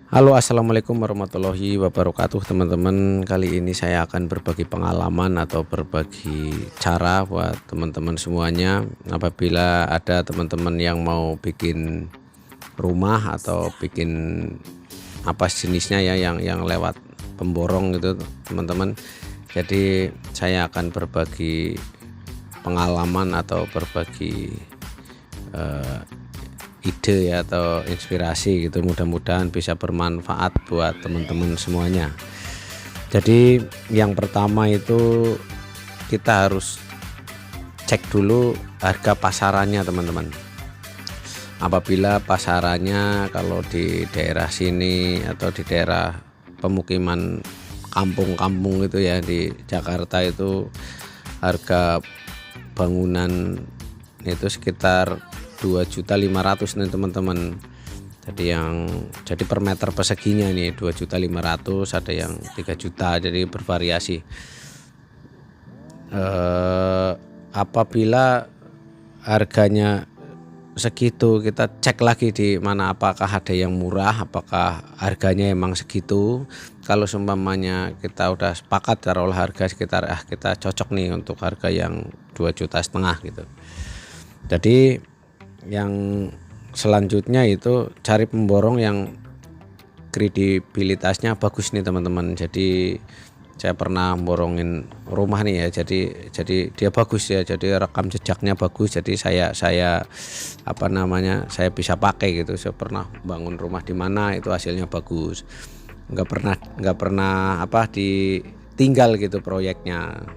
Halo, assalamualaikum warahmatullahi wabarakatuh, teman-teman. Kali ini saya akan berbagi pengalaman atau berbagi cara buat teman-teman semuanya. Apabila ada teman-teman yang mau bikin rumah atau bikin apa jenisnya ya, yang lewat pemborong gitu, teman-teman. Jadi saya akan berbagi pengalaman atau berbagi eh, ide ya atau inspirasi gitu, mudah-mudahan bisa bermanfaat buat teman-teman semuanya. Jadi yang pertama itu kita harus cek dulu harga pasarannya, teman-teman. Apabila pasarannya kalau di daerah sini atau di daerah pemukiman kampung-kampung itu ya di Jakarta itu harga bangunan itu sekitar 2.500.000 nih, teman-teman. Jadi per meter perseginya nih 2.500.000, ada yang 3 juta, jadi bervariasi. Apabila harganya segitu, kita cek lagi di mana, apakah ada yang murah, apakah harganya emang segitu. Kalau seumpamanya kita udah sepakat taruh harga sekitar kita cocok nih untuk harga yang 2,5 juta gitu. Jadi yang selanjutnya itu cari pemborong yang kredibilitasnya bagus nih, teman-teman. Jadi saya pernah borongin rumah nih ya, jadi dia bagus ya, jadi rekam jejaknya bagus, jadi saya saya bisa pakai gitu. Saya pernah bangun rumah di mana itu hasilnya bagus, nggak pernah ditinggal gitu proyeknya.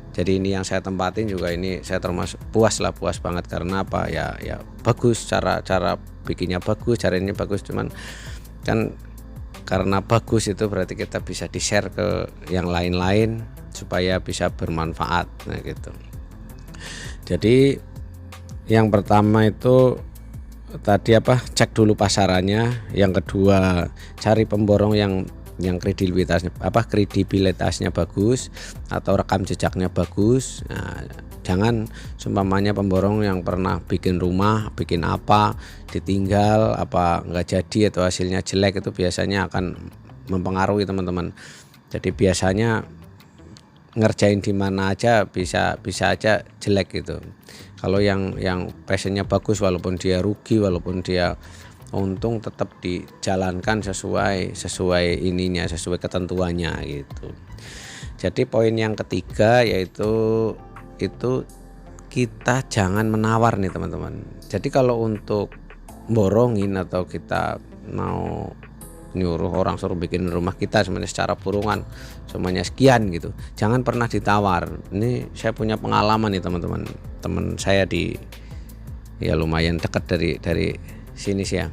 Jadi ini yang saya tempatin juga, ini saya termasuk puas banget karena apa ya bagus, cara bikinnya bagus, caranya bagus. Cuman kan karena bagus itu berarti kita bisa di-share ke yang lain-lain supaya bisa bermanfaat, nah gitu. Jadi yang pertama itu tadi cek dulu pasarannya. Yang kedua, cari pemborong yang kredibilitasnya bagus atau rekam jejaknya bagus. Nah, jangan seumpamanya pemborong yang pernah bikin rumah, bikin apa, ditinggal apa nggak jadi atau hasilnya jelek, itu biasanya akan mempengaruhi, teman-teman. Jadi biasanya ngerjain di mana aja bisa aja jelek gitu. Kalau yang passionnya bagus, walaupun dia rugi, walaupun dia untung, tetap dijalankan sesuai ininya, sesuai ketentuannya gitu. Jadi poin yang ketiga yaitu kita jangan menawar nih, teman-teman. Jadi kalau untuk borongin atau kita mau nyuruh orang suruh bikin rumah kita semuanya secara burungan, semuanya sekian gitu, jangan pernah ditawar. Ini saya punya pengalaman nih, teman-teman. Teman saya ya lumayan dekat dari sini sih ya.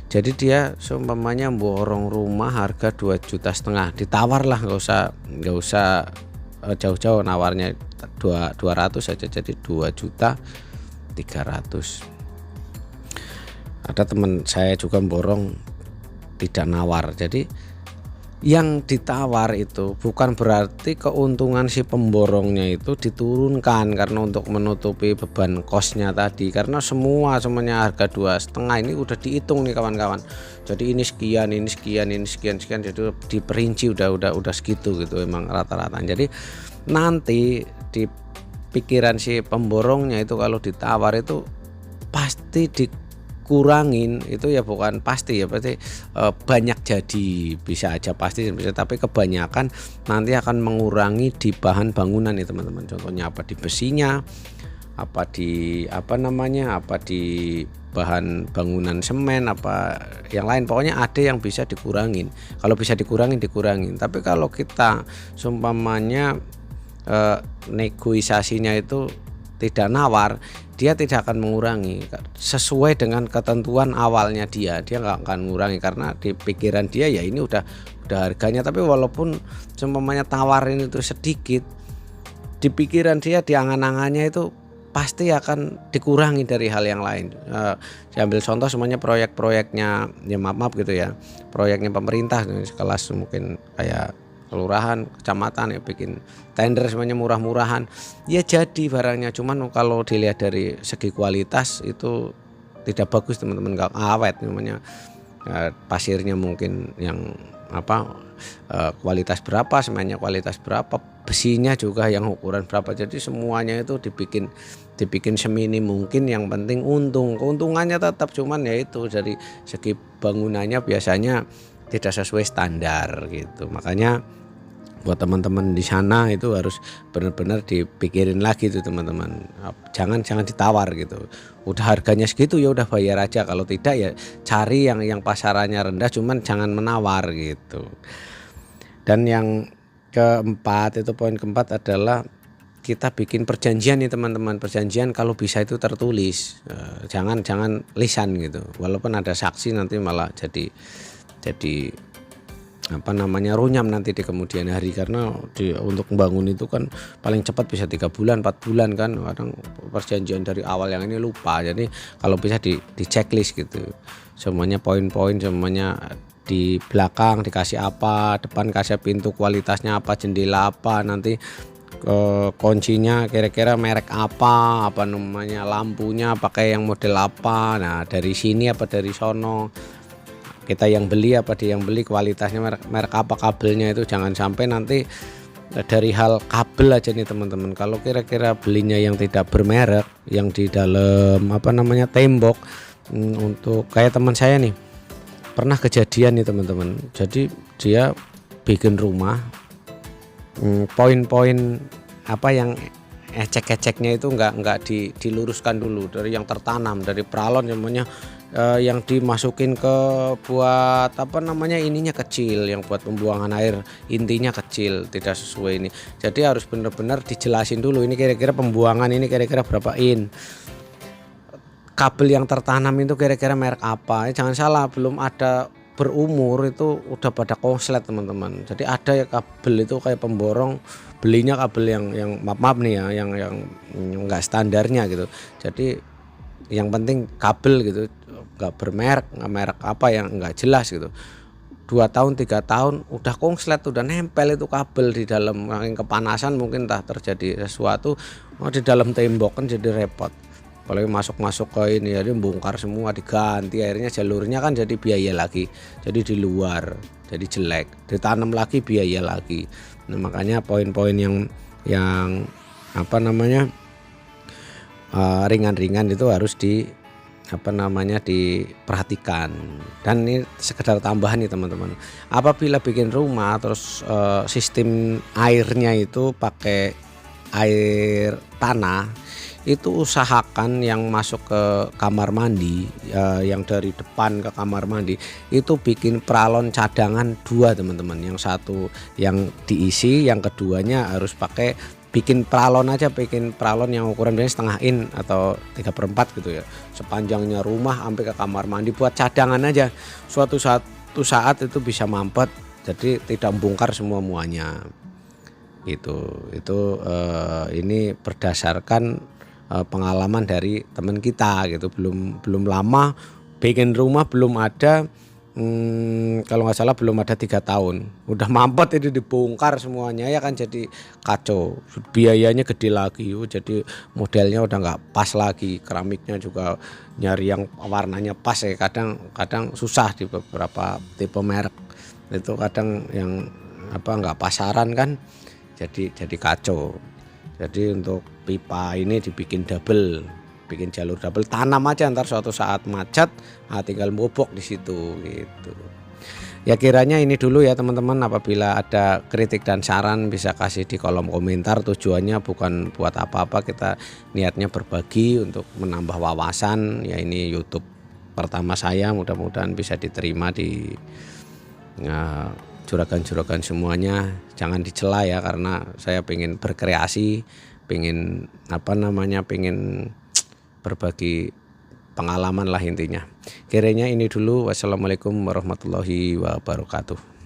Jadi dia seumpamanya borong rumah harga 2,5 juta, ditawar lah, nggak usah jauh-jauh, nawarnya 200 saja, jadi 2.300.000. Ada teman saya juga borong tidak nawar. Jadi yang ditawar itu bukan berarti keuntungan si pemborongnya itu diturunkan, karena untuk menutupi beban kosnya tadi, karena semuanya harga 2,5 ini udah dihitung nih, kawan-kawan. Jadi ini sekian, jadi diperinci udah segitu gitu emang rata-rata. Jadi nanti di pikiran si pemborongnya itu kalau ditawar itu pasti kurangin, itu ya bukan pasti ya, pasti banyak, jadi bisa aja pasti bisa, tapi kebanyakan nanti akan mengurangi di bahan bangunan nih, teman-teman. Contohnya di besinya, di bahan bangunan semen, yang lain, pokoknya ada yang bisa dikurangin. Kalau bisa dikurangin. Tapi kalau kita seumpamanya negosiasinya itu tidak nawar, dia tidak akan mengurangi sesuai dengan ketentuan awalnya, dia nggak akan mengurangi, karena di pikiran dia ya ini udah harganya. Tapi walaupun seumpamanya tawarin itu sedikit, di pikiran dia, di angan-angannya itu pasti akan dikurangi dari hal yang lain. Saya ambil contoh semuanya proyek-proyeknya ya, maaf gitu ya, proyeknya pemerintah sekelas mungkin kayak kelurahan, kecamatan ya, bikin tender semuanya murah-murahan, ya jadi barangnya. Cuman kalau dilihat dari segi kualitas itu tidak bagus, teman-teman, nggak awet namanya. pasirnya mungkin yang kualitas berapa, semennya kualitas berapa, besinya juga yang ukuran berapa. Jadi semuanya itu dibikin semini mungkin, yang penting keuntungannya tetap, cuman ya itu dari segi bangunannya biasanya tidak sesuai standar gitu. Makanya buat teman-teman di sana itu harus benar-benar dipikirin lagi tuh teman-teman, jangan ditawar gitu. Udah harganya segitu ya udah bayar aja, kalau tidak ya cari yang pasarannya rendah, cuman jangan menawar gitu. Dan yang keempat, itu poin keempat adalah kita bikin perjanjian nih teman-teman. Perjanjian kalau bisa itu tertulis, jangan lisan gitu. Walaupun ada saksi nanti malah jadi runyam nanti di kemudian hari, karena untuk membangun itu kan paling cepat bisa 3 bulan 4 bulan kan, kadang perjanjian dari awal yang ini lupa. Jadi kalau bisa di checklist gitu, semuanya poin-poin, semuanya di belakang dikasih apa, depan kasih pintu kualitasnya apa, jendela apa, nanti kuncinya kira-kira merek apa namanya, lampunya pakai yang model apa, nah dari sini apa dari sono, kita yang beli apa dia yang beli, kualitasnya merek apa, kabelnya itu jangan sampai nanti dari hal kabel aja nih teman-teman, kalau kira-kira belinya yang tidak bermerek, yang di dalam tembok, untuk kayak teman saya nih pernah kejadian nih teman-teman. Jadi dia bikin rumah, poin-poin yang ecek-eceknya itu enggak diluruskan dulu dari yang tertanam, dari pralon namanya, yang dimasukin ke buat ininya kecil, yang buat pembuangan air intinya kecil, tidak sesuai ini. Jadi harus benar-benar dijelasin dulu, ini kira-kira pembuangan ini kira-kira berapa in, kabel yang tertanam itu kira-kira merek apa. Jangan salah, belum ada berumur itu udah pada konslet teman-teman. Jadi ada ya kabel itu kayak pemborong, belinya kabel yang maaf nih ya, yang enggak standarnya gitu. Jadi yang penting kabel gitu, enggak bermerek, enggak merek apa yang enggak jelas gitu. 2 tahun 3 tahun udah konslet, udah nempel itu kabel di dalam, kepanasan mungkin entah terjadi sesuatu di dalam tembok kan jadi repot. Kalau masuk ke ini jadi bongkar semua, diganti, akhirnya jalurnya kan jadi biaya lagi, jadi di luar jadi jelek, ditanam lagi biaya lagi. Nah makanya poin-poin yang ringan-ringan itu harus diperhatikan. Dan ini sekedar tambahan nih teman-teman, apabila bikin rumah terus sistem airnya itu pakai air tanah, itu usahakan yang masuk ke kamar mandi, yang dari depan ke kamar mandi itu bikin pralon cadangan 2 teman-teman. Yang satu yang diisi, yang keduanya harus bikin pralon aja, bikin pralon yang ukuran biasanya setengah in atau 3/4 gitu ya, sepanjangnya rumah sampai ke kamar mandi, buat cadangan aja. Suatu saat itu bisa mampet, jadi tidak bongkar muanya gitu. Itu ini berdasarkan pengalaman dari teman kita gitu. Belum lama bikin rumah, belum ada kalau nggak salah belum ada 3 tahun udah mampet, itu dibongkar semuanya ya kan, jadi kacau, biayanya gede lagi, jadi modelnya udah nggak pas lagi, keramiknya juga nyari yang warnanya pas ya kadang susah di beberapa tipe merek itu, kadang yang nggak pasaran kan, jadi kacau. Jadi untuk pipa ini dibikin double, bikin jalur double, tanam aja, ntar suatu saat macet, tinggal mobok di situ gitu. Ya kiranya ini dulu ya teman-teman, apabila ada kritik dan saran bisa kasih di kolom komentar. Tujuannya bukan buat apa-apa, kita niatnya berbagi untuk menambah wawasan. Ya ini YouTube pertama saya, mudah-mudahan bisa diterima di juragan-juragan semuanya. Jangan dicela ya, karena saya pengen berkreasi, pengen pengen berbagi pengalaman lah intinya. Kiranya ini dulu. Wassalamualaikum warahmatullahi wabarakatuh.